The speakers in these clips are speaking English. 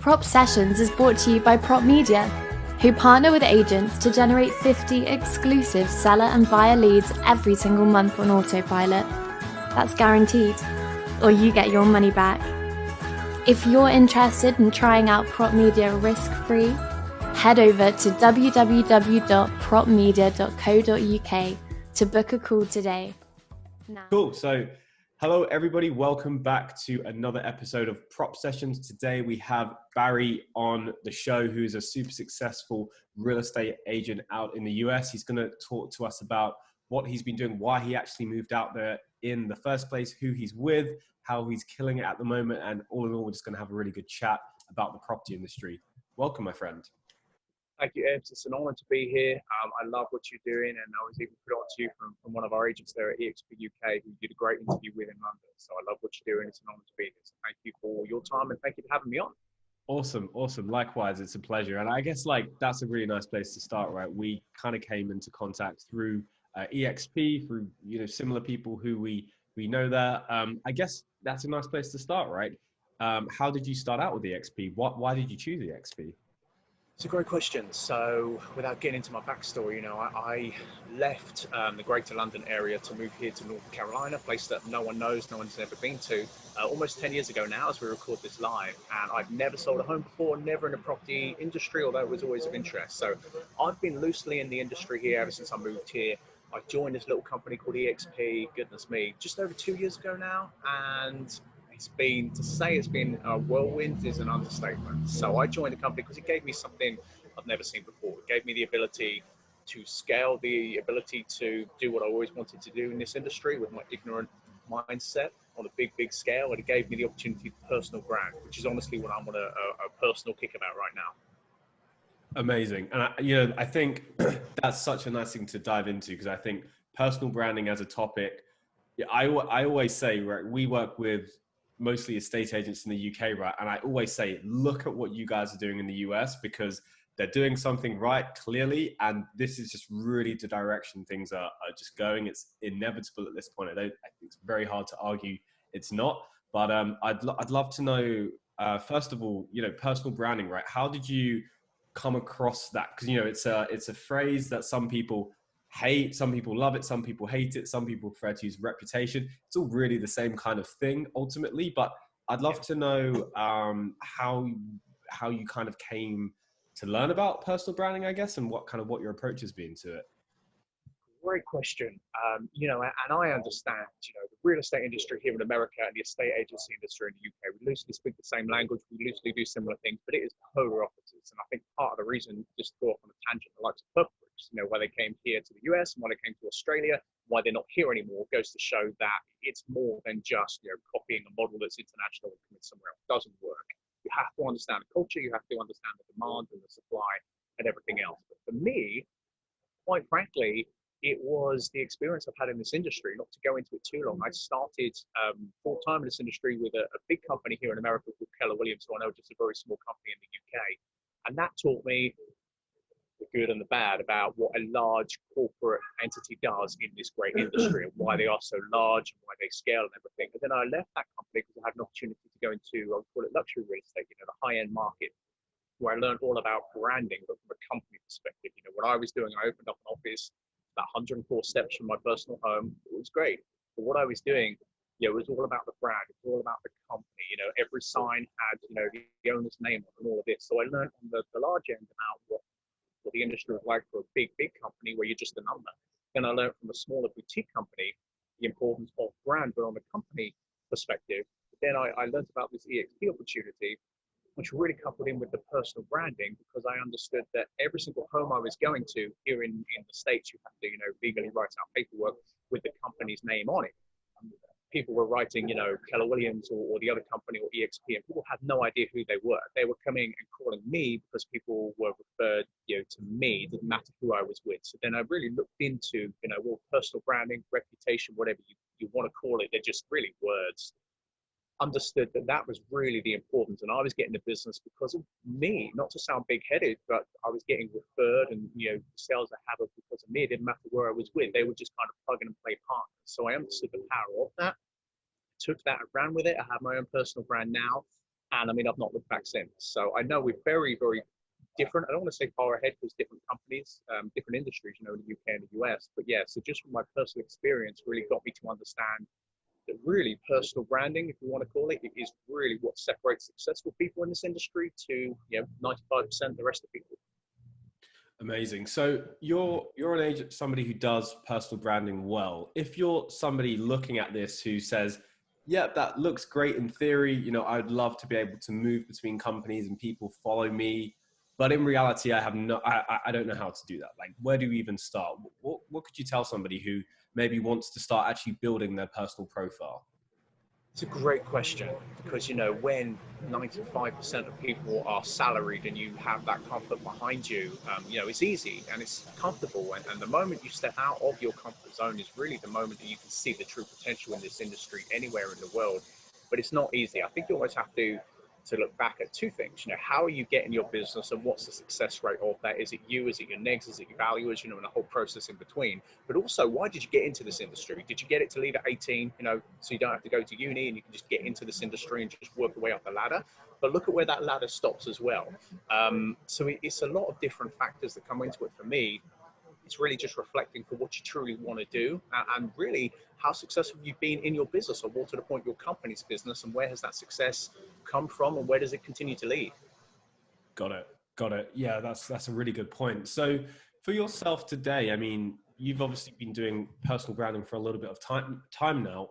Prop Sessions is brought to you by Prop Media, who partner with agents to generate 50 exclusive seller and buyer leads every single month on autopilot. That's guaranteed, or you get your money back. If you're interested in trying out Prop Media risk-free, head over to www.propmedia.co.uk to book a call today. Cool. So, hello everybody. Welcome back to another episode of Prop Sessions. Today we have Barry on the show, who's a super successful real estate agent out in the US. He's going to talk to us about what he's been doing, why he actually moved out there in the first place, who he's with, how he's killing it at the moment, and all in all, we're just going to have a really good chat about the property industry. Welcome, my friend. Thank you, Ed. It's an honor to be here. I love what you're doing, and I was even put on to you from one of our agents there at EXP UK, who you did a great interview with in London. So I love what you're doing. It's an honor to be here. So thank you for your time, and thank you for having me on. Awesome. Likewise, it's a pleasure. And I guess that's a really nice place to start, right? We kind of came into contact through EXP, through similar people who we know there. I guess that's a nice place to start, right? How did you start out with EXP? Why did you choose EXP? It's a great question. So without getting into my backstory, I left the Greater London area to move here to North Carolina, a place that no one knows, no one's ever been to, almost 10 years ago now as we record this live. And I've never sold a home before, never in the property industry, although it was always of interest. So I've been loosely in the industry here ever since I moved here. I joined this little company called EXP, goodness me, just over 2 years ago now. And to say it's been a whirlwind is an understatement. So I joined the company because it gave me something I've never seen before. It gave me the ability to scale, the ability to do what I always wanted to do in this industry with my ignorant mindset on a big scale. And it gave me the opportunity to personal brand, which is honestly what I'm on a personal kick about right now. Amazing. And I think that's such a nice thing to dive into, because I think personal branding as a topic, I always say, right, we work with mostly estate agents in the UK, right? And I always say, look at what you guys are doing in the US, because they're doing something right, clearly. And this is just really the direction things are just going. It's inevitable at this point. I think it's very hard to argue it's not. But I'd love to know, first of all, personal branding, right? How did you come across that? Because, it's a phrase that some people hate, some people love it, some people hate it, some people prefer to use reputation. It's all really the same kind of thing ultimately, but I'd love to know how you kind of came to learn about personal branding, I guess, and what your approach has been to it. Great question. And I understand, the real estate industry here in America and the estate agency industry in the UK, we loosely speak the same language, we loosely do similar things, but it is polar opposites. And I think part of the reason, just to go off on a tangent, the likes of Pulver, why they came here to the US and why they came to Australia, why they're not here anymore, goes to show that it's more than just, copying a model that's international and commit somewhere else. It doesn't work. You have to understand the culture, you have to understand the demand and the supply and everything else. But for me, quite frankly, it was the experience I've had in this industry. Not to go into it too long, I started full-time in this industry with a big company here in America called Keller Williams, who I know just a very small company in the UK. And that taught me the good and the bad about what a large corporate entity does in this great industry and why they are so large and why they scale and everything. But then I left that company because I had an opportunity to go into, I would call it luxury real estate, the high-end market, where I learned all about branding, but from a company perspective. What I was doing, I opened up an office about 104 steps from my personal home. It was great. But what I was doing, it was all about the brand. It was all about the company. Every sign had, the owner's name on and all of this. So I learned on the large end about what the industry was like for a big company where you're just a number. Then I learned from a smaller boutique company the importance of brand, but on the company perspective. Then I learned about this EXP opportunity, which really coupled in with the personal branding, because I understood that every single home I was going to here in the States, you have to, legally write out paperwork with the company's name on it. People were writing, Keller Williams or the other company or EXP, and people had no idea who they were. They were coming and calling me because people were referred, to me. It didn't matter who I was with. So then I really looked into, personal branding, reputation, whatever you want to call it. They're just really words. Understood that was really the importance, and I was getting the business because of me, not to sound big-headed, but I was getting referred, and sales I had because of me. It didn't matter where I was with; they were just kind of plug and play partners. So I understood the power of that, took that and ran with it. I have my own personal brand now, And I mean, I've not looked back since. So I know we're very, very different. I don't want to say far ahead because different companies, different industries, you know, in the UK and the US. But yeah, so just from my personal experience, really got me to understand that really personal branding, if you want to call it, it is really what separates successful people in this industry to, you know, 95% of the rest of people. Amazing. So you're an agent, somebody who does personal branding well. If you're somebody looking at this who says, "Yeah, that looks great in theory. You know, I'd love to be able to move between companies and people follow me, but in reality, I don't know how to do that. Like, where do we even start? What could you tell somebody who maybe wants to start actually building their personal profile?" It's a great question because, you know, when 95% of people are salaried and you have that comfort behind you, you know, it's easy and it's comfortable. And the moment you step out of your comfort zone is really the moment that you can see the true potential in this industry anywhere in the world. But it's not easy. I think you always have to look back at two things. You know, how are you getting your business and what's the success rate of that? Is it you? Is it your negs? Is it your valuers? You know, and the whole process in between. But also, why did you get into this industry? Did you get it to leave at 18, you know, so you don't have to go to uni and you can just get into this industry and just work your way up the ladder? But look at where that ladder stops as well. So it's a lot of different factors that come into it for me. It's really just reflecting for what you truly want to do and really how successful you've been in your business, or more to the point, your company's business, and where has that success come from and where does it continue to lead. Got it. Got it. Yeah, that's a really good point. So for yourself today, I mean, you've obviously been doing personal branding for a little bit of time now.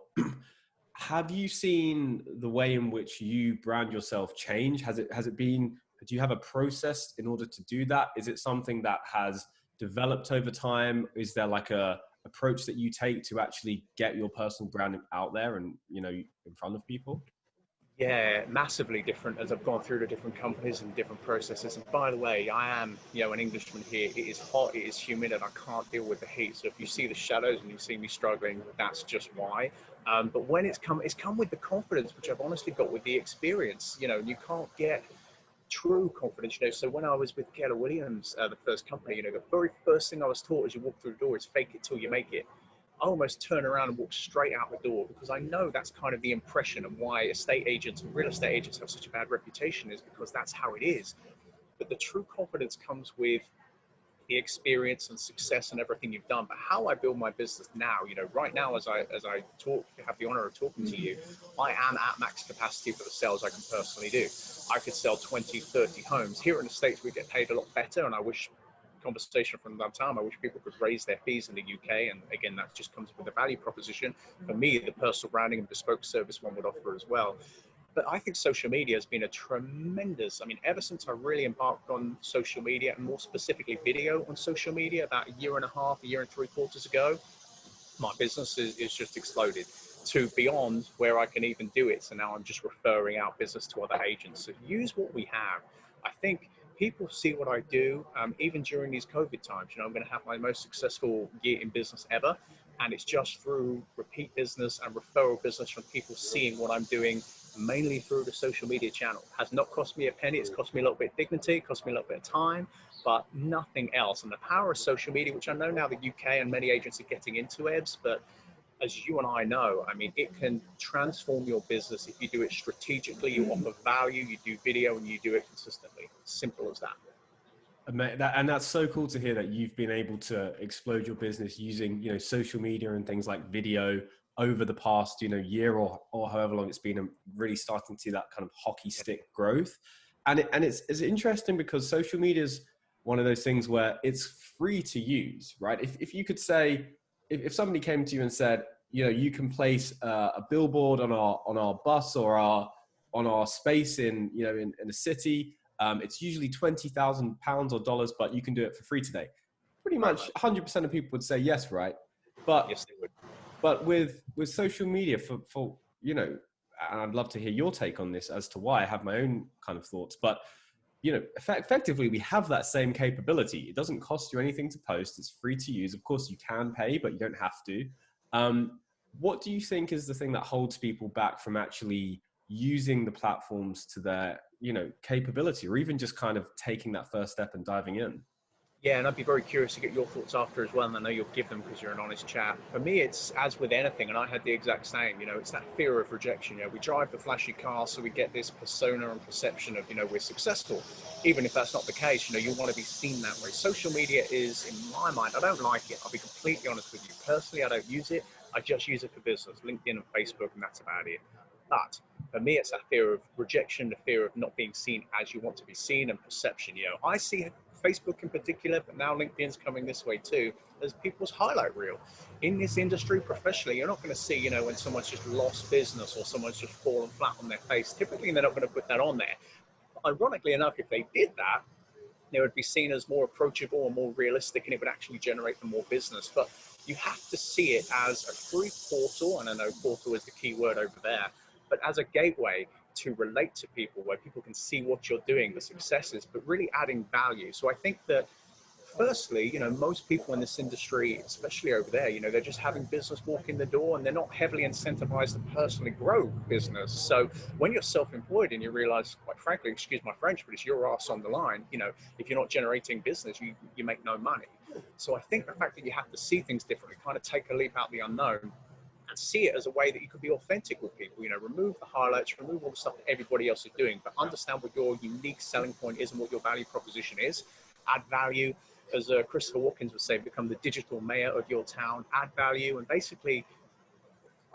Have you seen the way in which you brand yourself change? Has it been, do you have a process in order to do that? Is it something that has developed over time? Is there like a approach that you take to actually get your personal branding out there and, you know, in front of people? Yeah, massively different as I've gone through the different companies and different processes. And by the way, I am, you know, an Englishman here. It is hot, it is humid, and I can't deal with the heat. So if you see the shadows and you see me struggling, that's just why. But when it's come with the confidence, which I've honestly got with the experience. You know, you can't get true confidence. You know, so when I was with Keller Williams, the first company, you know, the very first thing I was taught as you walk through the door is fake it till you make it. I almost turn around and walk straight out the door because I know that's kind of the impression of why estate agents and real estate agents have such a bad reputation, is because that's how it is. But the true confidence comes with the experience and success and everything you've done. But how I build my business now, you know, right now as I talk, have the honor of talking to you, I am at max capacity for the sales I can personally do. I could sell 20, 30 homes. Here in the States, we get paid a lot better, and I wish, conversation from that time, I wish people could raise their fees in the UK. And again, that just comes with the value proposition. For me, the personal branding and bespoke service one would offer as well. But I think social media has been a tremendous, I mean, ever since I really embarked on social media, and more specifically video on social media, about a year and a half, a year and 3/4 ago, my business is just exploded to beyond where I can even do it. So now I'm just referring out business to other agents. So use what we have. I think people see what I do, even during these COVID times. You know, I'm going to have my most successful year in business ever. And it's just through repeat business and referral business from people seeing what I'm doing, mainly through the social media channel. Has not cost me a penny. It's cost me a little bit of dignity, it cost me a little bit of time, but nothing else. And the power of social media, which I know now the UK and many agents are getting into, Ebs, but as you and I know, I mean, it can transform your business if you do it strategically, you offer value, you do video, and you do it consistently. Simple as that. And that's so cool to hear that you've been able to explode your business using, you know, social media and things like video over the past, you know, year or however long it's been, and really starting to see that kind of hockey stick growth. And it's interesting because social media is one of those things where it's free to use, right? If you could say, if somebody came to you and said, you know, you can place a billboard on our bus or on our space in, you know, in a city. It's usually £20,000 or dollars, but you can do it for free today. Pretty much 100% of people would say yes, right? But Yes, they would. but with social media, for you know, and I'd love to hear your take on this as to why. I have my own kind of thoughts, but you know, effectively, we have that same capability. It doesn't cost you anything to post. It's free to use. Of course, you can pay, but you don't have to. What do you think is the thing that holds people back from actually using the platforms to their, you know, capability, or even just kind of taking that first step and diving in? Yeah, and I'd be very curious to get your thoughts after as well, and I know you'll give them because you're an honest chap. For me, it's as with anything, and I had the exact same, it's that fear of rejection. We drive the flashy car, so we get this persona and perception of, we're successful. Even if that's not the case, you want to be seen that way. Social media is, in my mind, I don't like it. I'll be completely honest with you. Personally, I don't use it. I just use it for business, LinkedIn and Facebook, and that's about it. But for me, it's that fear of rejection, the fear of not being seen as you want to be seen, and perception. I see Facebook in particular, but now LinkedIn's coming this way too, as people's highlight reel. In this industry, professionally, you're not going to see, when someone's just lost business or someone's just fallen flat on their face. Typically, they're not going to put that on there. But ironically enough, if they did that, they would be seen as more approachable and more realistic, and it would actually generate them more business. But you have to see it as a free portal, and I know portal is the key word over there, but as a gateway to relate to people, where people can see what you're doing, the successes, but really adding value. So I think that firstly, most people in this industry, especially over there, they're just having business walk in the door, and they're not heavily incentivized to personally grow business. So when you're self-employed and you realize, quite frankly, excuse my French, but it's your ass on the line, if you're not generating business, you make no money. So I think the fact that you have to see things differently, kind of take a leap out the unknown, and see it as a way that you could be authentic with people. Remove the highlights, remove all the stuff that everybody else is doing, but understand what your unique selling point is and what your value proposition is. Add value, as Christopher Watkins would say, become the digital mayor of your town. Add value, and basically,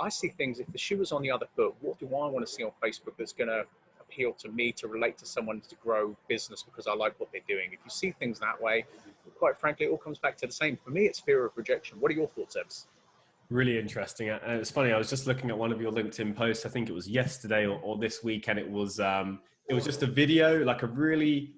I see things. If the shoe was on the other foot, what do I want to see on Facebook that's going to appeal to me, to relate to someone, to grow business because I like what they're doing? If you see things that way, quite frankly, it all comes back to the same. For me, it's fear of rejection. What are your thoughts, Ebs? Really interesting. And it's funny, I was just looking at one of your LinkedIn posts, I think it was yesterday or this week, and it was just a video, like a really,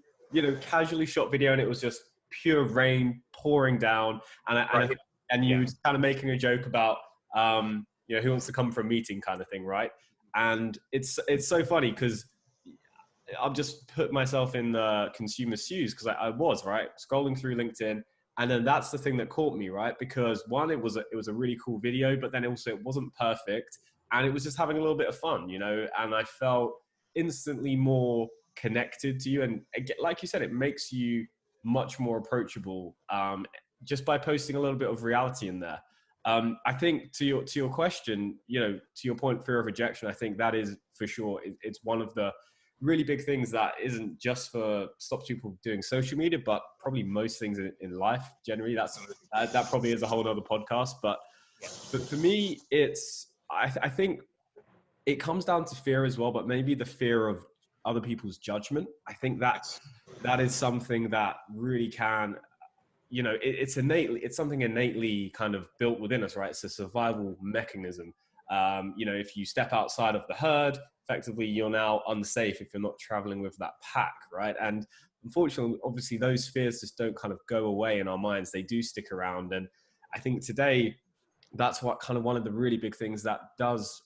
casually shot video, and it was just pure rain pouring down. And you were kind of making a joke about, who wants to come for a meeting kind of thing, right? And it's so funny because I've just put myself in the consumer's shoes, because I was, right, scrolling through LinkedIn. And then that's the thing that caught me, right? Because one, it was a really cool video, but then also it wasn't perfect, and it was just having a little bit of fun, and I felt instantly more connected to you. And like you said, it makes you much more approachable, just by posting a little bit of reality in there. I think to your question, to your point, fear of rejection, I think that is for sure. It's one of the really big things that isn't just for stops people doing social media, but probably most things in life generally. That probably is a whole other podcast. But for me, I think it comes down to fear as well, but maybe the fear of other people's judgment. I think that is something that really can, it's something innately kind of built within us, right? It's a survival mechanism. If you step outside of the herd, effectively you're now unsafe if you're not traveling with that pack, right? And unfortunately, obviously, those fears just don't kind of go away in our minds. They do stick around. And I think today, that's what kind of one of the really big things that does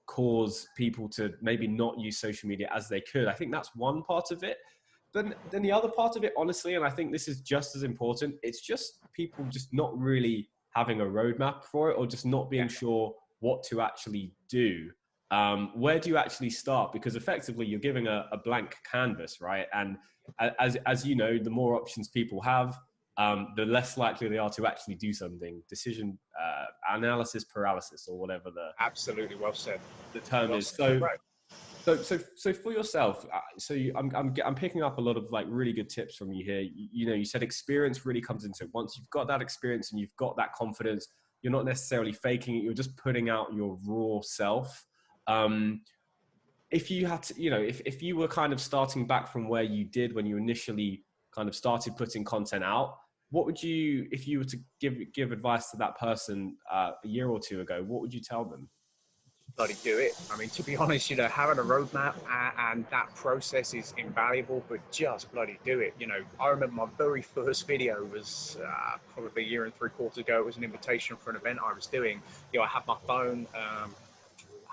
cause people to maybe not use social media as they could. I think that's one part of it. Then the other part of it, honestly, and I think this is just as important, it's just people just not really having a roadmap for it, or just not being sure what to actually do. Where do you actually start? Because effectively you're giving a blank canvas, right? And as you know, the more options people have, the less likely they are to actually do something. Decision analysis paralysis, or whatever Absolutely well said. The term well is. Said. So, right. So for yourself, I'm picking up a lot of like really good tips from you here. You said experience really comes into it. Once you've got that experience and you've got that confidence, you're not necessarily faking it. You're just putting out your raw self. If you had to, if you were kind of starting back from where you did when you initially kind of started putting content out, what would you, if you were to give advice to that person a year or two ago, what would you tell them? Bloody do it. I mean, to be honest, having a roadmap and that process is invaluable, but just bloody do it. I remember my very first video was probably a year and 3/4 ago. It was an invitation for an event I was doing. I had my phone,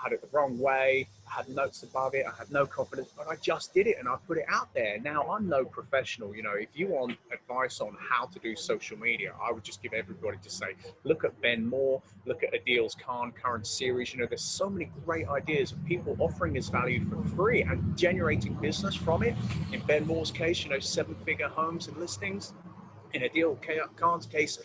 had it the wrong way, I had notes above it, I had no confidence, but I just did it and I put it out there. Now, I'm no professional. If you want advice on how to do social media, I would just give everybody to say, look at Ben Moore, look at Adil's Khan current series. There's so many great ideas of people offering this value for free and generating business from it. In Ben Moore's case, 7-figure homes and listings. in Adil Khan's case,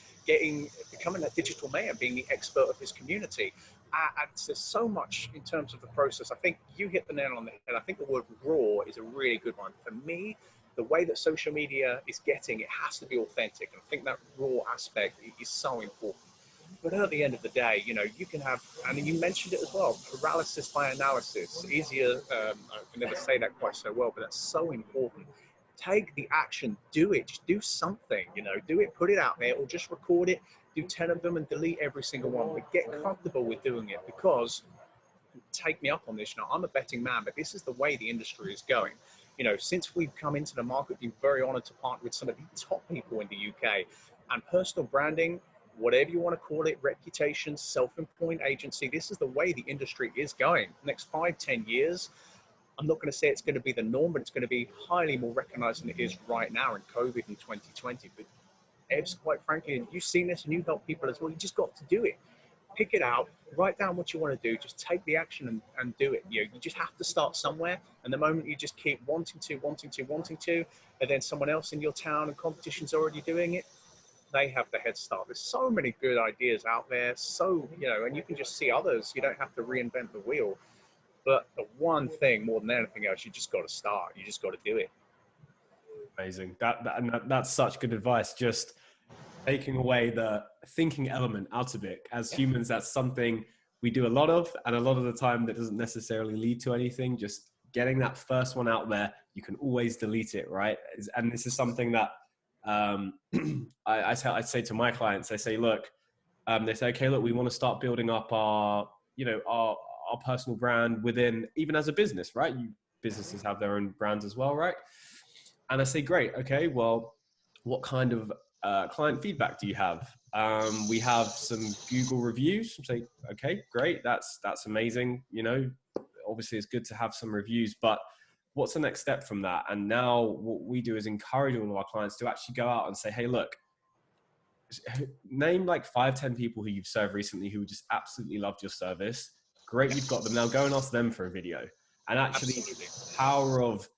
becoming a digital mayor, being the expert of his community. And there's so much in terms of the process. I think you hit the nail on the head. I think the word raw is a really good one. For me, the way that social media is getting, it has to be authentic. And I think that raw aspect is so important. But at the end of the day, you can have, and you mentioned it as well, paralysis by analysis. Easier, I can never say that quite so well, but that's so important. Take the action, do it, just do something, do it, put it out there, or just record it, do 10 of them and delete every single one. But get comfortable with doing it, because take me up on this, I'm a betting man, but this is the way the industry is going. Since we've come into the market, we've been very honored to partner with some of the top people in the UK. And personal branding, whatever you want to call it, reputation, self-employed agency, this is the way the industry is going. Next 5-10 years, I'm not going to say it's going to be the norm, but it's going to be highly more recognized than it is right now in COVID in 2020. But Evs, quite frankly, and you've seen this and you help people as well, you just got to do it. Pick it out, write down what you want to do, just take the action and do it. You just have to start somewhere. And the moment you just keep wanting to, and then someone else in your town and competition's already doing it, they have the head start. There's so many good ideas out there. So, and you can just see others. You don't have to reinvent the wheel. But the one thing more than anything else, you just got to start. You just got to do it. Amazing. That's such good advice. Just taking away the thinking element out of it. As humans, that's something we do a lot of, and a lot of the time that doesn't necessarily lead to anything. Just getting that first one out there, you can always delete it, right? And this is something that I say to my clients. I say, look, they say, okay, look, we want to start building up our personal brand within, even as a business, right? Businesses have their own brands as well, right? And I say, great, okay, well, what kind of client feedback do you have? We have some Google reviews. Say, okay, great, that's amazing. Obviously it's good to have some reviews, but what's the next step from that? And now what we do is encourage all of our clients to actually go out and say, hey, look, name like 5-10 people who you've served recently who just absolutely loved your service. Great, you've got them. Now go and ask them for a video. And actually, the power of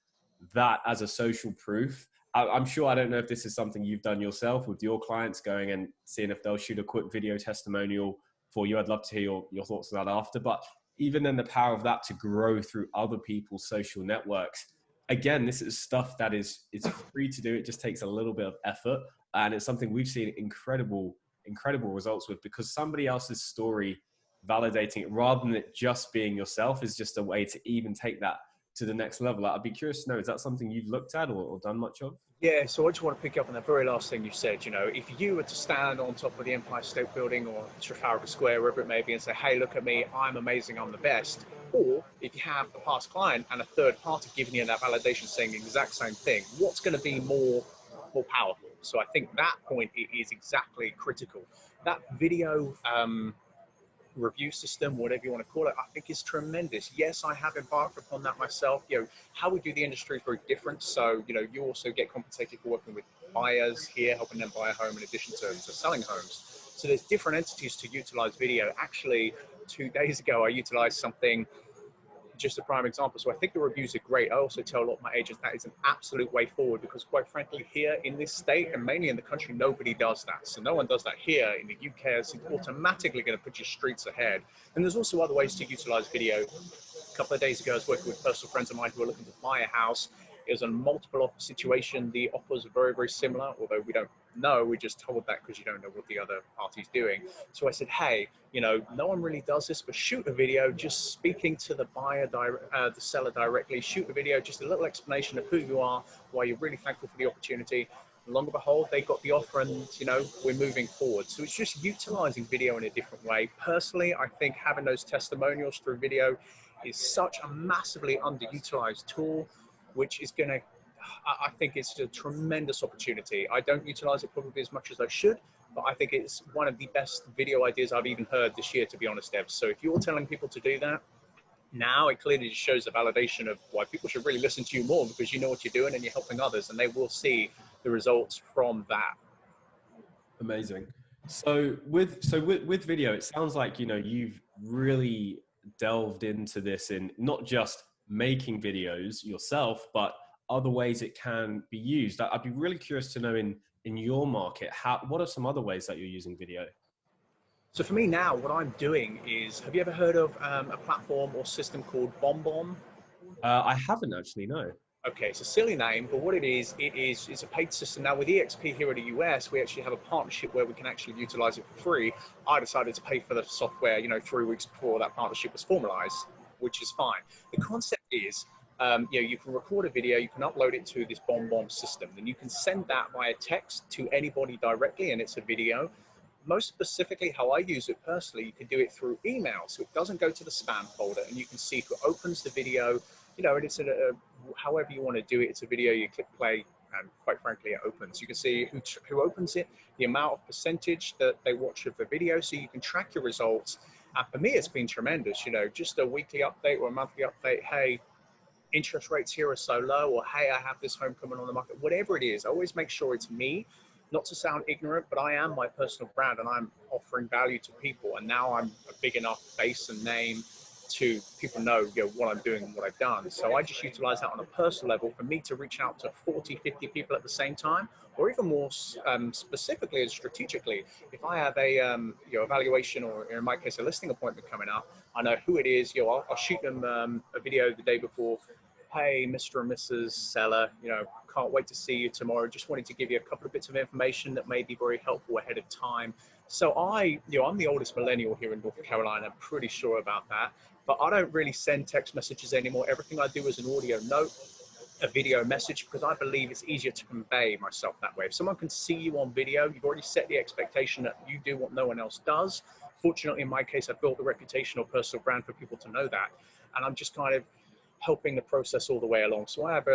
that as a social proof. I'm sure, I don't know if this is something you've done yourself with your clients, going and seeing if they'll shoot a quick video testimonial for you. I'd love to hear your thoughts on that after. But even then, the power of that to grow through other people's social networks. Again, this is stuff that it's free to do. It just takes a little bit of effort. And it's something we've seen incredible results with, because somebody else's story validating it rather than it just being yourself is just a way to even take that to the next level. I'd be curious to know, is that something you've looked at or done much of? Yeah, so I just want to pick up on the very last thing you said. If you were to stand on top of the Empire State Building or Trafalgar Square, wherever it may be, and say, hey, look at me, I'm amazing, I'm the best. Or if you have a past client and a third party giving you that validation saying the exact same thing, what's going to be more powerful? So I think that point is exactly critical. That video review system, whatever you want to call it, I think is tremendous. Yes, I have embarked upon that myself. How we do the industry is very different. So, you also get compensated for working with buyers here, helping them buy a home in addition to selling homes. So there's different entities to utilize video. Actually, 2 days ago, I utilized something, just a prime example. So I think the reviews are great. I also tell a lot of my agents that is an absolute way forward, because quite frankly, here in this state and mainly in the country, nobody does that. So no one does that here. In the UK, it's automatically going to put your streets ahead. And there's also other ways to utilize video. A couple of days ago, I was working with personal friends of mine who are looking to buy a house. It was a multiple offer situation. The offers are very, very similar, although we don't know. We're just told that because you don't know what the other party's doing. So I said, hey, no one really does this, but shoot a video just speaking to the buyer, the seller directly. Shoot a video, just a little explanation of who you are, why you're really thankful for the opportunity. And long and behold, they got the offer, and we're moving forward. So it's just utilizing video in a different way. Personally, I think having those testimonials through video is such a massively underutilized tool, which is going to, I think it's a tremendous opportunity. I don't utilize it probably as much as I should, but I think it's one of the best video ideas I've even heard this year, to be honest, Ev. So if you're telling people to do that, now it clearly just shows a validation of why people should really listen to you more, because you know what you're doing and you're helping others, and they will see the results from that. Amazing. So with video, it sounds like, you've really delved into this in not just making videos yourself, but other ways it can be used. I'd be really curious to know, in in your market, what are some other ways that you're using video? So for me now, what I'm doing is, have you ever heard of a platform or system called BombBomb? I haven't actually, no. Okay, it's a silly name, but what it's a paid system. Now with EXP here in the US, we actually have a partnership where we can actually utilize it for free. I decided to pay for the software, 3 weeks before that partnership was formalized, which is fine. The concept is, you can record a video, you can upload it to this BombBomb system, and you can send that via text to anybody directly, and it's a video. Most specifically, how I use it personally, you can do it through email, so it doesn't go to the spam folder, and you can see who opens the video, and it's however you want to do it. It's a video, you click play, and quite frankly, it opens. You can see who opens it, the amount of percentage that they watch of the video, so you can track your results. And for me, it's been tremendous, just a weekly update or a monthly update. Hey, interest rates here are so low, or hey, I have this home coming on the market, whatever it is. I always make sure it's me, not to sound ignorant, but I am my personal brand and I'm offering value to people. And now I'm a big enough face and name to people know, what I'm doing and what I've done. So I just utilize that on a personal level for me to reach out to 40, 50 people at the same time, or even more specifically and strategically. If I have a evaluation, or in my case, a listing appointment coming up, I know who it is. I'll shoot them a video the day before. Hey, Mr. and Mrs. Seller, can't wait to see you tomorrow. Just wanted to give you a couple of bits of information that may be very helpful ahead of time. So I'm the oldest millennial here in North Carolina. I'm pretty sure about that. But I don't really send text messages anymore. Everything I do is an audio note, a video message, because I believe it's easier to convey myself that way. If someone can see you on video, you've already set the expectation that you do what no one else does. Fortunately, in my case, I've built a reputation or personal brand for people to know that. And I'm just kind of helping the process all the way along. So I have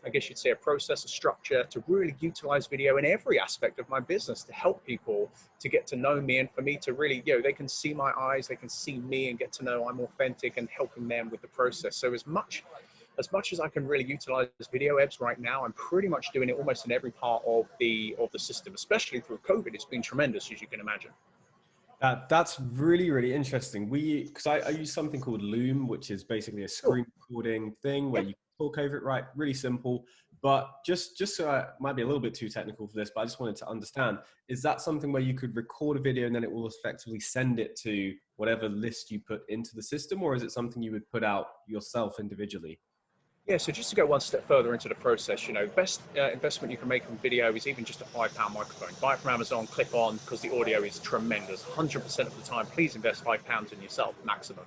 I guess you'd say, a process, a structure to really utilize video in every aspect of my business to help people to get to know me, and for me to really, they can see my eyes, they can see me and get to know I'm authentic and helping them with the process. So as much as I can really utilize video Ebbs right now, I'm pretty much doing it almost in every part of the system, especially through COVID. It's been tremendous, as you can imagine. That's really, really interesting. Because I use something called Loom, which is basically a screen recording thing where you talk over it, right? Really simple. But just so I might be a little bit too technical for this, but I just wanted to understand, is that something where you could record a video and then it will effectively send it to whatever list you put into the system? Or is it something you would put out yourself individually? Yeah, so just to go one step further into the process, the best investment you can make on video is even just a £5 microphone. Buy it from Amazon, click on, because the audio is tremendous. 100% of the time, please invest £5 in yourself, maximum.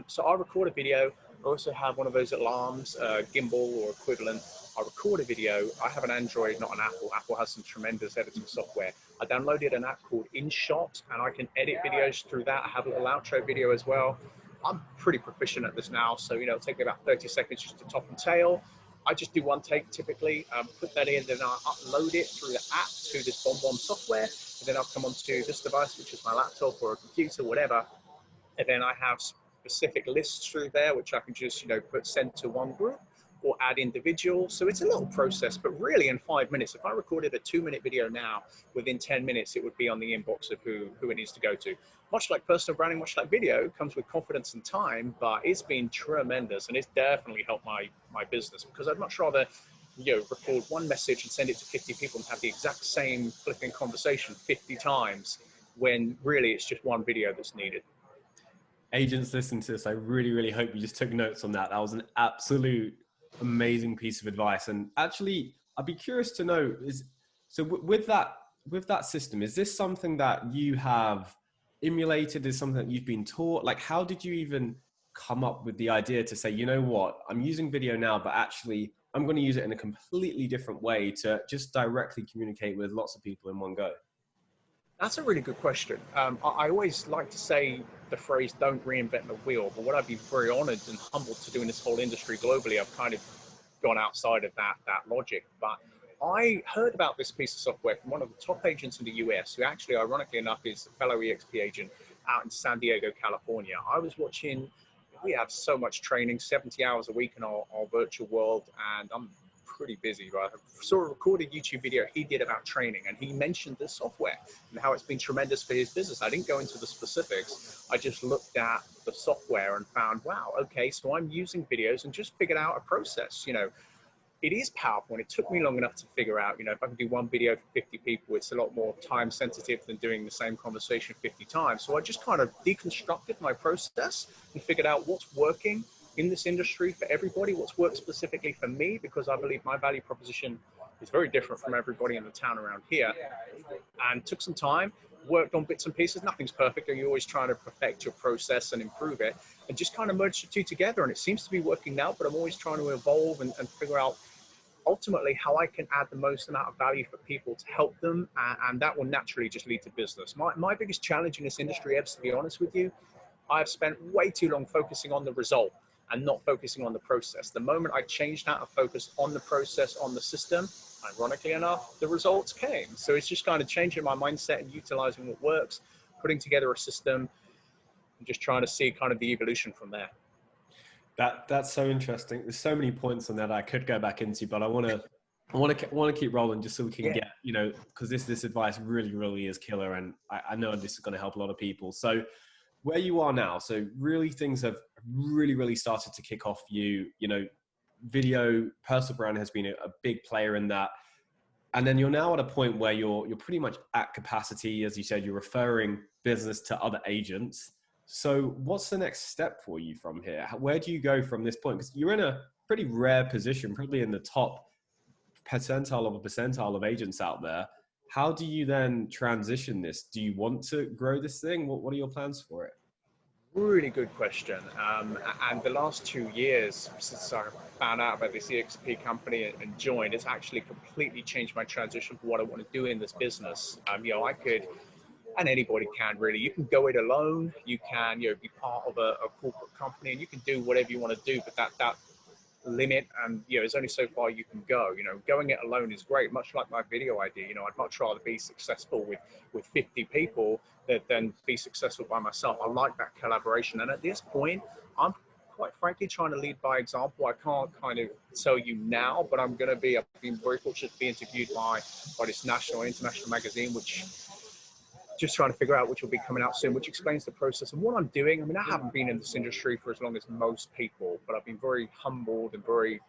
So I record a video. I also have one of those alarms, gimbal or equivalent. I record a video. I have an Android, not an Apple. Apple has some tremendous editing software. I downloaded an app called InShot, and I can edit videos through that. I have a little outro video as well. I'm pretty proficient at this now, so it'll take me about 30 seconds just to top and tail. I just do one take typically, put that in, then I upload it through the app to this BombBomb software, and then I'll come onto this device, which is my laptop or a computer, whatever, and then I have specific lists through there, which I can just send to one group or add individuals. So it's a little process, but really in 5 minutes, if I recorded a 2-minute video now, within 10 minutes, it would be on the inbox of who it needs to go to. Much like personal branding, much like video, comes with confidence and time, but it's been tremendous, and it's definitely helped my business, because I'd much rather record one message and send it to 50 people and have the exact same flipping conversation 50 times, when really it's just one video that's needed. Agents listen to this. I really, really hope you just took notes on that. That was an absolute amazing piece of advice. And actually, I'd be curious to know, with that system, is this something that you have emulated? Is something that you've been taught? Like, how did you even come up with the idea to say, you know what, I'm using video now, but actually I'm going to use it in a completely different way to just directly communicate with lots of people in one go? That's a really good question. I always like to say the phrase, don't reinvent the wheel, but what I'd be very honored and humbled to do in this whole industry globally, I've kind of gone outside of that logic. But I heard about this piece of software from one of the top agents in the US, who actually, ironically enough, is a fellow EXP agent out in San Diego, California. I was watching, we have so much training, 70 hours a week in our virtual world, and I'm pretty busy, right? I saw a recorded YouTube video he did about training, and he mentioned this software and how it's been tremendous for his business. I didn't go into the specifics. I just looked at the software and found, wow, okay, so I'm using videos and just figured out a process. it is powerful, and it took me long enough to figure out, if I can do one video for 50 people, it's a lot more time sensitive than doing the same conversation 50 times. So I just kind of deconstructed my process and figured out what's working in this industry for everybody, what's worked specifically for me, because I believe my value proposition is very different from everybody in the town around here. And took some time, worked on bits and pieces. Nothing's perfect, and you're always trying to perfect your process and improve it, and just kind of merge the two together. And it seems to be working now, but I'm always trying to evolve and figure out ultimately how I can add the most amount of value for people to help them, and that will naturally just lead to business. My biggest challenge in this industry, Ebs, to be honest with you, I've spent way too long focusing on the result and not focusing on the process. The moment I changed that and focused on the process, on the system, ironically enough, the results came. So it's just kind of changing my mindset and utilizing what works, putting together a system, and just trying to see kind of the evolution from there. That's so interesting. There's so many points on that I could go back into, but I want to keep rolling just so we can get, because this advice really is killer, and I know this is going to help a lot of people. So where you are now, so really things have really started to kick off for you. Video, personal brand has been a big player in that. And then you're now at a point where you're pretty much at capacity. As you said, you're referring business to other agents. So what's the next step for you from here? Where do you go from this point? Because you're in a pretty rare position, probably in the top percentile of agents out there. How do you then transition this? Do you want to grow this thing? What are your plans for it? Really good question. And the last 2 years since I found out about this EXP company and joined, it's actually completely changed my transition for what I want to do in this business. I could, and anybody can really, you can go it alone, you can, be part of a corporate company, and you can do whatever you want to do, but that limit, and there's only so far you can go. Going it alone is great, much like my video idea. I'd much rather be successful with 50 people than be successful by myself. I like that collaboration, and at this point I'm quite frankly trying to lead by example. I can't kind of tell you now, but I've been very fortunate to be interviewed by this national and international magazine, which just trying to figure out, which will be coming out soon, which explains the process and what I'm doing. I mean, I haven't been in this industry for as long as most people, but I've been very humbled and very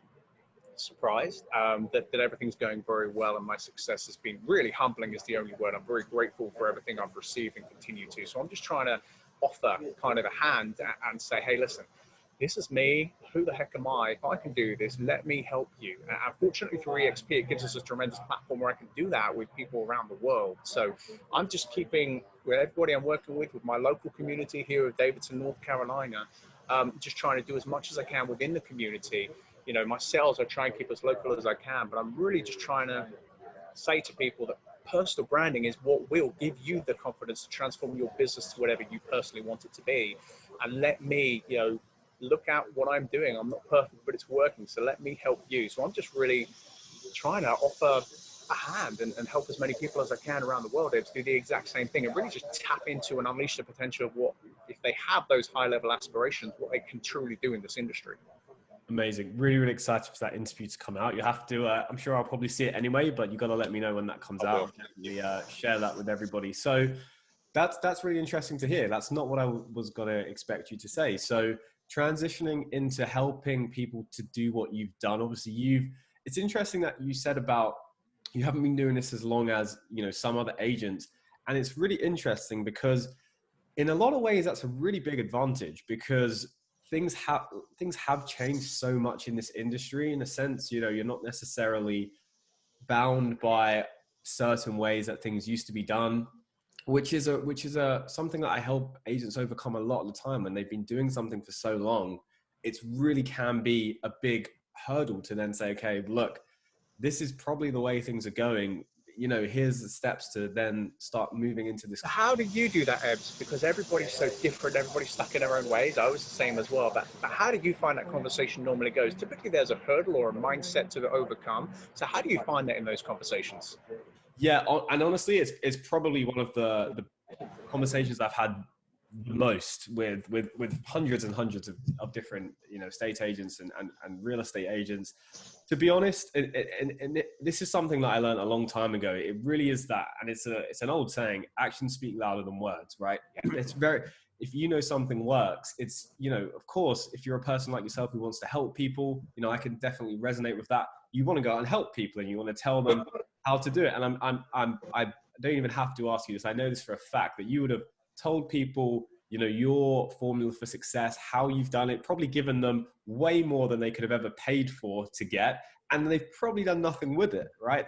surprised that everything's going very well, and my success has been really humbling is the only word. I'm very grateful for everything I've received and continue to. So I'm just trying to offer kind of a hand and say, hey, listen, this is me. Who the heck am I? If I can do this, let me help you. And fortunately for EXP, it gives us a tremendous platform where I can do that with people around the world. So I'm just keeping with everybody I'm working with my local community here of Davidson, North Carolina, just trying to do as much as I can within the community. My sales, I try and keep as local as I can, but I'm really just trying to say to people that personal branding is what will give you the confidence to transform your business to whatever you personally want it to be. And let me, look at what I'm doing. I'm not perfect, but it's working. So let me help you. So I'm just really trying to offer a hand and help as many people as I can around the world to do the exact same thing, and really just tap into and unleash the potential of what, if they have those high level aspirations, what they can truly do in this industry. Amazing. Really excited for that interview to come out. You have to, I'm sure I'll probably see it anyway, but you got to let me know when that comes out. Definitely share that with everybody. So that's really interesting to hear. That's not what I was going to expect you to say. So transitioning into helping people to do what you've done. Obviously it's interesting that you said about, you haven't been doing this as long as, some other agents. And it's really interesting because in a lot of ways, that's a really big advantage, because things have changed so much in this industry. In a sense, you're not necessarily bound by certain ways that things used to be done, which is something that I help agents overcome a lot of the time. When they've been doing something for so long, it's really can be a big hurdle to then say, okay, look, this is probably the way things are going. Here's the steps to then start moving into this. How do you do that, Ebs? Because everybody's so different. Everybody's stuck in their own ways. I was the same as well. But how do you find that conversation normally goes? Typically, there's a hurdle or a mindset to overcome. So how do you find that in those conversations? Yeah, and honestly, it's probably one of the conversations I've had most with hundreds and hundreds of different estate agents and real estate agents. To be honest, and this is something that I learned a long time ago. It really is that, and it's an old saying: actions speak louder than words, right? It's very, if you know something works, it's, you know, of course, if you're a person like yourself who wants to help people, you know, I can definitely resonate with that. You want to go out and help people and you want to tell them how to do it. And I don't even have to ask you this. I know this for a fact that you would have told people, you know, your formula for success, how you've done it, probably given them way more than they could have ever paid for to get. And they've probably done nothing with it, right?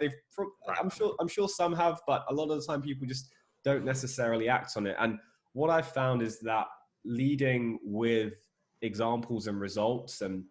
I'm sure some have, but a lot of the time people just don't necessarily act on it. And what I've found is that leading with examples and results, and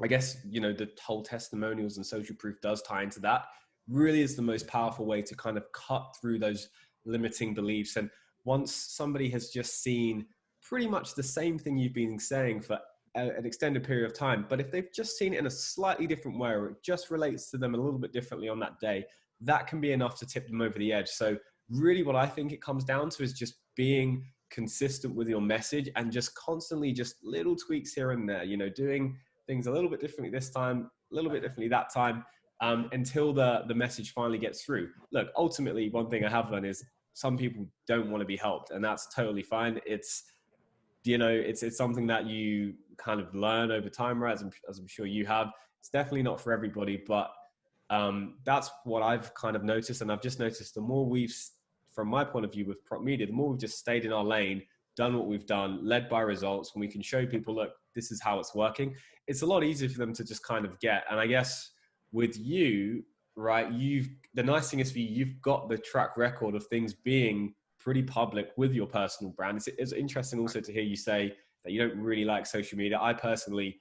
I guess, you know, the whole testimonials and social proof does tie into that, really is the most powerful way to kind of cut through those limiting beliefs. And once somebody has just seen pretty much the same thing you've been saying for an extended period of time, but if they've just seen it in a slightly different way, or it just relates to them a little bit differently on that day, that can be enough to tip them over the edge. So really what I think it comes down to is just being consistent with your message and just constantly just little tweaks here and there, you know, doing things a little bit differently this time, a little bit differently that time, until the message finally gets through. Look, ultimately, one thing I have learned is some people don't want to be helped, and that's totally fine. It's, you know, it's something that you kind of learn over time, right? As I'm sure you have. It's definitely not for everybody, but that's what I've kind of noticed. And I've just noticed the more we've, from my point of view with Prop Media, the more we've just stayed in our lane, done what we've done, led by results, when we can show people, look, this is how it's working, it's a lot easier for them to just kind of get. And I guess with you, right, the nice thing is for you, you've got the track record of things being pretty public with your personal brand. It's interesting also to hear you say that you don't really like social media. I personally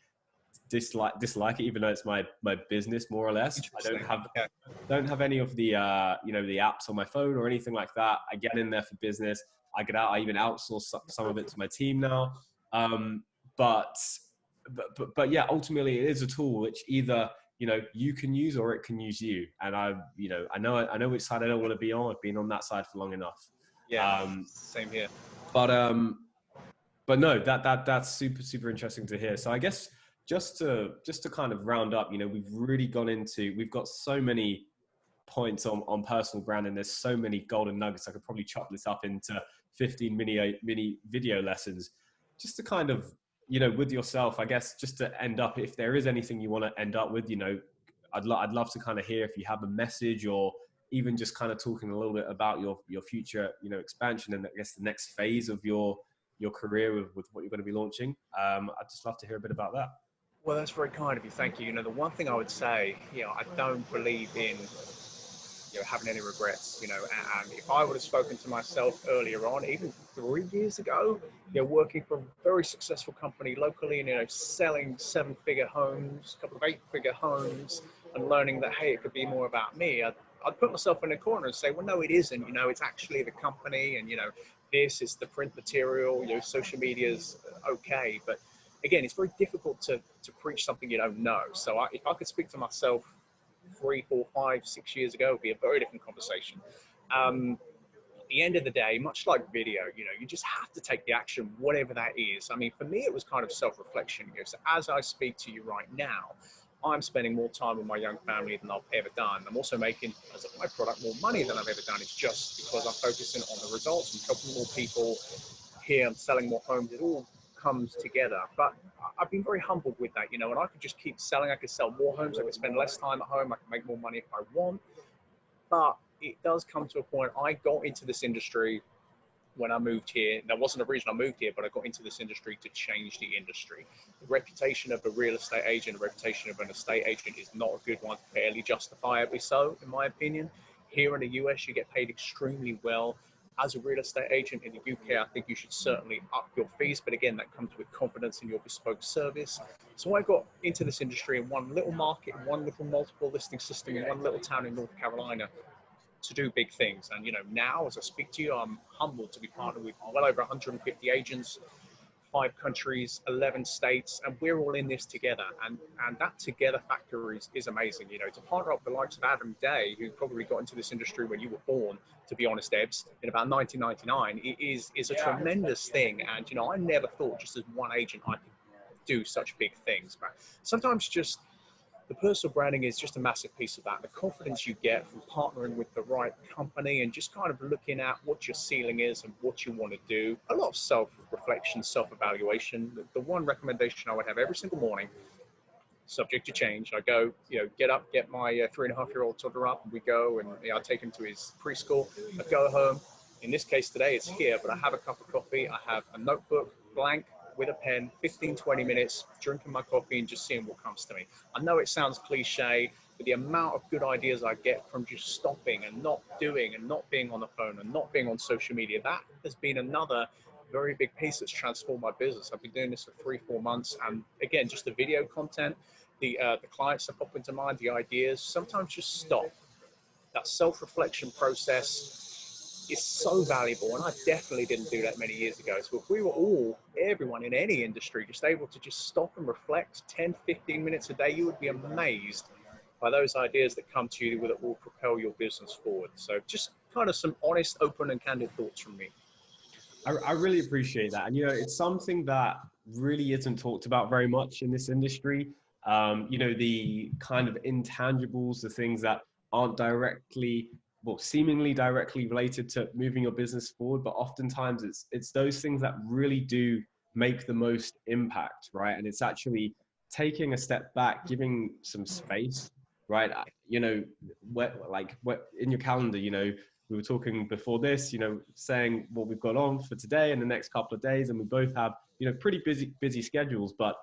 dislike it, even though it's my business more or less. I don't have any of the you know, the apps on my phone or anything like that. I get in there for business. I even outsource some of it to my team now. But yeah, ultimately it is a tool which either, you know, you can use or it can use you. And I know which side I don't want to be on. I've been on that side for long enough. Yeah, same here. But no, that's super interesting to hear. So I guess just to kind of round up, you know, we've got so many points on personal branding. There's so many golden nuggets. I could probably chop this up into 15 mini video lessons, just to kind of, you know, with yourself, I guess, just to end up, if there is anything you want to end up with, you know, I'd love to kind of hear if you have a message, or even just kind of talking a little bit about your future, you know, expansion, and I guess the next phase of your career with what you're going to be launching. I'd just love to hear a bit about that. Well, that's very kind of you. Thank you. You know, the one thing I would say, you know, I don't believe in, you know, having any regrets, you know, and if I would have spoken to myself earlier on, even 3 years ago, you know, working for a very successful company locally and, you know, selling 7-figure homes, a couple of 8-figure homes, and learning that, hey, it could be more about me, I'd put myself in a corner and say, well, no, it isn't. You know, it's actually the company, and, you know, this is the print material, you know, social media is okay. But again, it's very difficult to preach something you don't know. So if I could speak to myself 3, 4, 5, 6 years ago, it would be a very different conversation. At the end of the day, much like video, you know, you just have to take the action, whatever that is. I mean, for me, it was kind of self-reflection. You know, so as I speak to you right now, I'm spending more time with my young family than I've ever done. I'm also making, as a byproduct, more money than I've ever done. It's just because I'm focusing on the results and helping more people here. I'm selling more homes. It all comes together. But I've been very humbled with that, you know, and I could just keep selling. I could sell more homes. I could spend less time at home. I could make more money if I want. But it does come to a point. I got into this industry when I moved here. There wasn't a reason I moved here, but I got into this industry to change the industry. The reputation of a real estate agent, the reputation of an estate agent is not a good one, fairly justifiably so, in my opinion. Here in the US, you get paid extremely well. As a real estate agent in the UK, I think you should certainly up your fees. But again, that comes with confidence in your bespoke service. So I got into this industry in one little market, one little multiple listing system, in one little town in North Carolina, to do big things. And, you know, now as I speak to you, I'm humbled to be partnered with well over 150 agents, 5 countries, 11 states, and we're all in this together. And that together factor is amazing. You know, to partner up with the likes of Adam Day, who probably got into this industry when you were born, to be honest, Ebbs, in about 1999, it is a tremendous thing. And, you know, I never thought just as one agent I could do such big things. But sometimes just the personal branding is just a massive piece of that. The confidence you get from partnering with the right company and just kind of looking at what your ceiling is and what you want to do. A lot of self-reflection, self-evaluation. The one recommendation I would have every single morning, subject to change, I go, get up, get my 3.5-year-old toddler up, and we go and I take him to his preschool. I go home. In this case today, it's here, but I have a cup of coffee. I have a notebook, blank, with a pen, 15, 20 minutes, drinking my coffee and just seeing what comes to me. I know it sounds cliche, but the amount of good ideas I get from just stopping and not doing and not being on the phone and not being on social media, that has been another very big piece that's transformed my business. I've been doing this for 3-4 months. And again, just the video content, the clients that pop into mind, the ideas, sometimes just stop. That self-reflection process is so valuable, and I definitely didn't do that many years ago. So if we were all, everyone in any industry, just able to just stop and reflect 10, 15 minutes a day, you would be amazed by those ideas that come to you that will propel your business forward. So just kind of some honest, open and candid thoughts from me. I really appreciate that. And, it's something that really isn't talked about very much in this industry. The kind of intangibles, the things that aren't directly, well, seemingly directly related to moving your business forward, but oftentimes it's those things that really do make the most impact, right? And it's actually taking a step back, giving some space, right? In your calendar, we were talking before this, saying what we've got on for today and the next couple of days, and we both have, pretty busy schedules. But,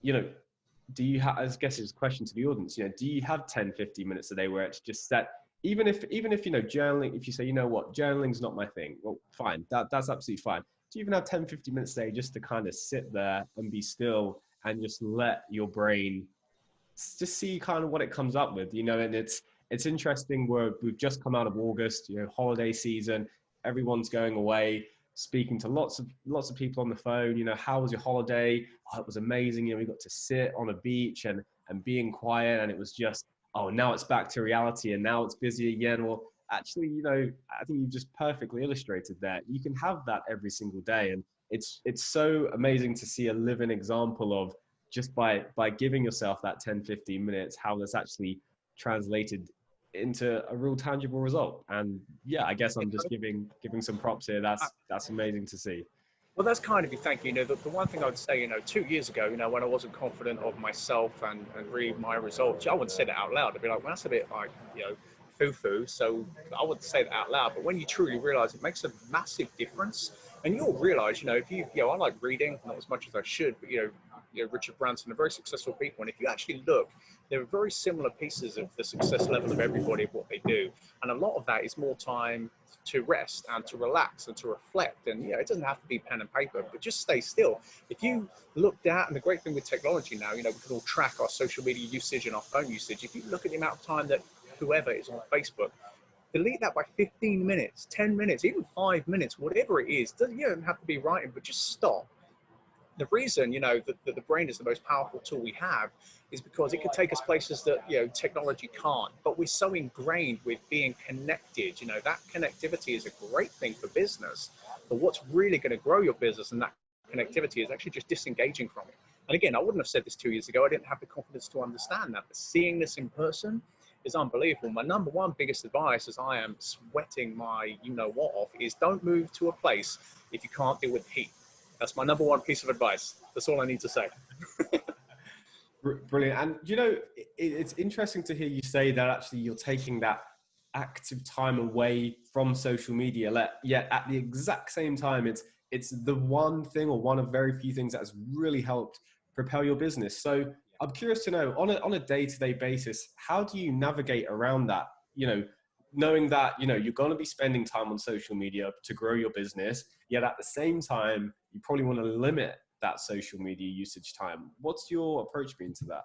do you have, I guess it's a question to the audience, do you have 10, 15 minutes a day where it's just set, even if, journaling, if you say, journaling's not my thing, well, fine, that's absolutely fine. Do you even have 10, 15 minutes a day just to kind of sit there and be still and just let your brain just see kind of what it comes up with, and it's interesting we've just come out of August, holiday season, everyone's going away, speaking to lots of people on the phone, how was your holiday? Oh, it was amazing. We got to sit on a beach and being quiet, and it was just, oh, now it's back to reality and now it's busy again. Well, actually, I think you just perfectly illustrated that. You can have that every single day. And it's so amazing to see a living example of just by giving yourself that 10, 15 minutes, how that's actually translated into a real tangible result. And yeah, I guess I'm just giving some props here. That's amazing to see. Well, that's kind of you. Thank you. The one thing I would say, 2 years ago, when I wasn't confident of myself and read my results, I wouldn't say that out loud. I'd be like, well, that's a bit like, foo-foo. So I wouldn't say that out loud. But when you truly realize it makes a massive difference, and you'll realize, if you, I like reading, not as much as I should, but, Richard Branson are very successful people. And if you actually look, there are very similar pieces of the success level of everybody, of what they do. And a lot of that is more time to rest and to relax and to reflect. And, it doesn't have to be pen and paper, but just stay still. If you looked at, and the great thing with technology now, we can all track our social media usage and our phone usage. If you look at the amount of time that whoever is on Facebook, delete that by 15 minutes, 10 minutes, even 5 minutes, whatever it is. You don't have to be writing, but just stop. The reason, that the brain is the most powerful tool we have is because it can take us places that, technology can't. But we're so ingrained with being connected. That connectivity is a great thing for business. But what's really going to grow your business and that connectivity is actually just disengaging from it. And again, I wouldn't have said this 2 years ago. I didn't have the confidence to understand that. But seeing this in person is unbelievable. My number one biggest advice, as I am sweating my you-know-what off, is don't move to a place if you can't deal with heat. That's my number one piece of advice. That's all I need to say. Brilliant. And, it's interesting to hear you say that actually you're taking that active time away from social media, yet at the exact same time, it's the one thing or one of very few things that has really helped propel your business. So I'm curious to know, on a day-to-day basis, how do you navigate around that, knowing that, you're going to be spending time on social media to grow your business, yet at the same time, you probably want to limit that social media usage time. What's your approach been to that?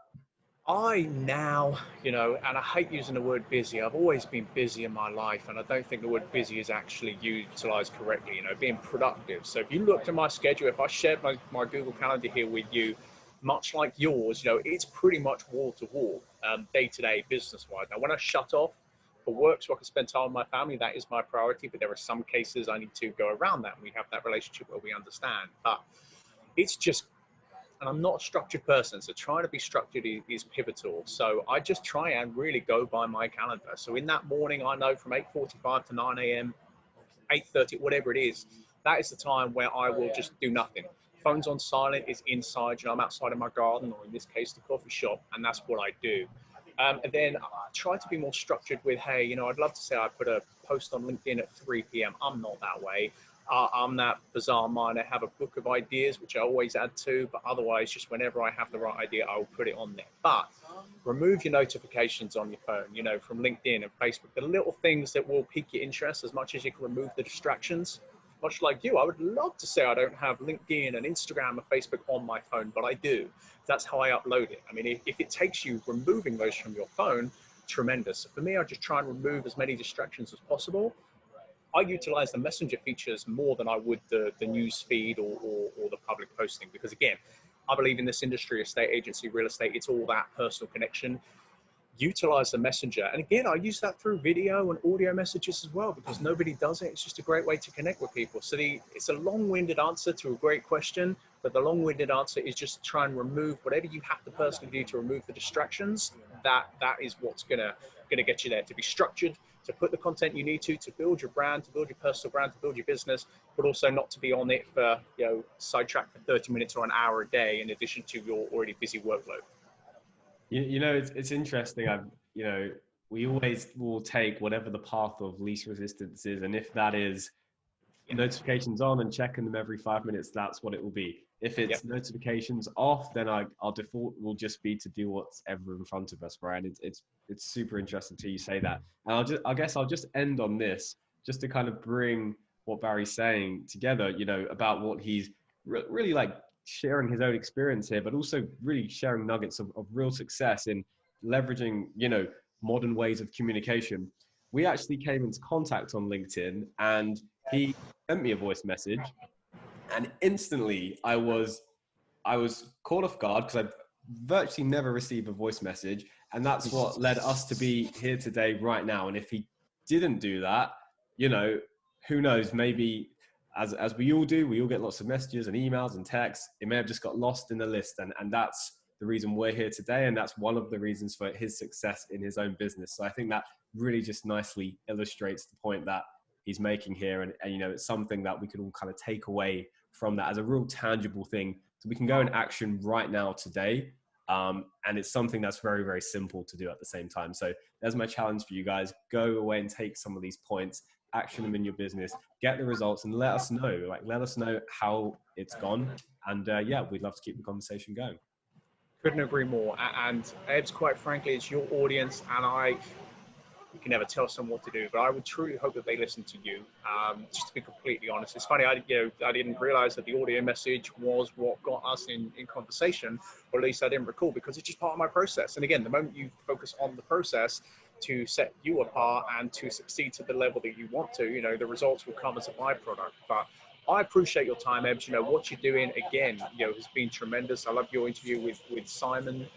I now, and I hate using the word busy. I've always been busy in my life, and I don't think the word busy is actually utilized correctly, being productive. So if you looked at my schedule, if I shared my Google Calendar here with you, much like yours, it's pretty much wall to wall, day-to-day business-wise. Now, when I shut off for work so I can spend time with my family, that is my priority, but there are some cases I need to go around that, and we have that relationship where we understand. But it's just, and I'm not a structured person, so trying to be structured is pivotal. So I just try and really go by my calendar. So in that morning, I know from 8:45 to 9 a.m., 8:30, whatever it is, that is the time where I will just do nothing. Phone's on silent, is inside, I'm outside in my garden, or in this case, the coffee shop, and that's what I do. And then I try to be more structured with, hey, I'd love to say I put a post on LinkedIn at 3 p.m. I'm not that way. I'm that bizarre mind. I have a book of ideas, which I always add to, but otherwise, just whenever I have the right idea, I will put it on there. But remove your notifications on your phone, from LinkedIn and Facebook, the little things that will pique your interest as much as you can remove the distractions. Much like you, I would love to say I don't have LinkedIn and Instagram and Facebook on my phone, but I do. That's how I upload it. I mean, if it takes you removing those from your phone, tremendous. So for me, I just try and remove as many distractions as possible. I utilize the messenger features more than I would the news feed or the public posting, because again, I believe in this industry, estate agency, real estate, it's all that personal connection. Utilize the messenger. And again, I use that through video and audio messages as well, because nobody does it. It's just a great way to connect with people. So it's a long-winded answer to a great question, but the long-winded answer is just try and remove whatever you have to personally do to remove the distractions. That is what's gonna get you there, to be structured, to put the content you need to build your brand, to build your personal brand, to build your business, but also not to be on it for, sidetracked for 30 minutes or an hour a day in addition to your already busy workload. It's interesting. We always will take whatever the path of least resistance is. And if that is notifications on and checking them every 5 minutes, that's what it will be. If it's notifications off, then our default will just be to do what's ever in front of us, Brian. It's super interesting to you say that. And I guess I'll just end on this, just to kind of bring what Barry's saying together, about what he's really like sharing his own experience here, but also really sharing nuggets of real success in leveraging, modern ways of communication. We actually came into contact on LinkedIn, and he sent me a voice message, and instantly I was caught off guard, because I've virtually never received a voice message, and that's what led us to be here today right now. And if he didn't do that, who knows, maybe as we all do, we all get lots of messages and emails and texts. It may have just got lost in the list. And that's the reason we're here today. And that's one of the reasons for his success in his own business. So I think that really just nicely illustrates the point that he's making here. And it's something that we could all kind of take away from that as a real tangible thing. So we can go in action right now today. And it's something that's very, very simple to do at the same time. So there's my challenge for you guys. Go away and take some of these points, action them in your business, get the results, and let us know. Let us know how it's gone. And we'd love to keep the conversation going. Couldn't agree more. And Ebbs, quite frankly, it's your audience, and you can never tell someone what to do, but I would truly hope that they listen to you. Just to be completely honest, it's funny. I didn't realize that the audio message was what got us in conversation, or at least I didn't recall, because it's just part of my process. And again, the moment you focus on the process to set you apart and to succeed to the level that you want to, the results will come as a byproduct. But I appreciate your time, Ebbs. What you're doing, again, has been tremendous. I love your interview with Simon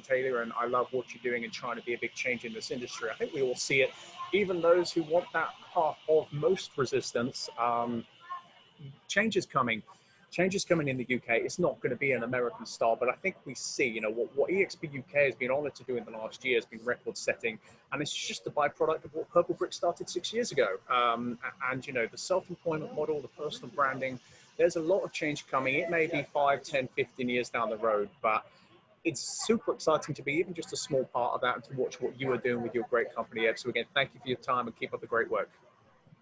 Taylor, and I love what you're doing and trying to be a big change in this industry. I think we all see it. Even those who want that path of most resistance, change is coming. Change is coming in the UK. It's not going to be an American style, but I think we see, what EXP UK has been honored to do in the last year has been record setting. And it's just a byproduct of what Purple Brick started 6 years ago. And, the self-employment model, the personal branding, there's a lot of change coming. It may be 5, 10, 15 years down the road, but it's super exciting to be even just a small part of that and to watch what you are doing with your great company, Ed. So again, thank you for your time and keep up the great work.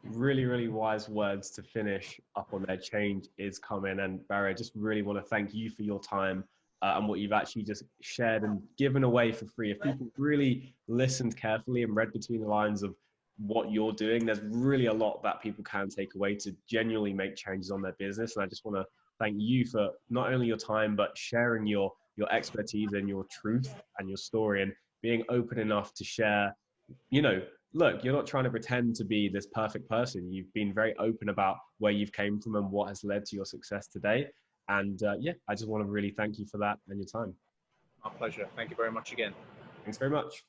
Really, really wise words to finish up on there. Change is coming. And Barry, I just really want to thank you for your time and what you've actually just shared and given away for free. If people really listened carefully and read between the lines of what you're doing, there's really a lot that people can take away to genuinely make changes on their business. And I just want to thank you for not only your time, but sharing your expertise and your truth and your story, and being open enough to share, look, you're not trying to pretend to be this perfect person. You've been very open about where you've came from and what has led to your success today. And I just want to really thank you for that and your time. My pleasure. Thank you very much again. Thanks very much.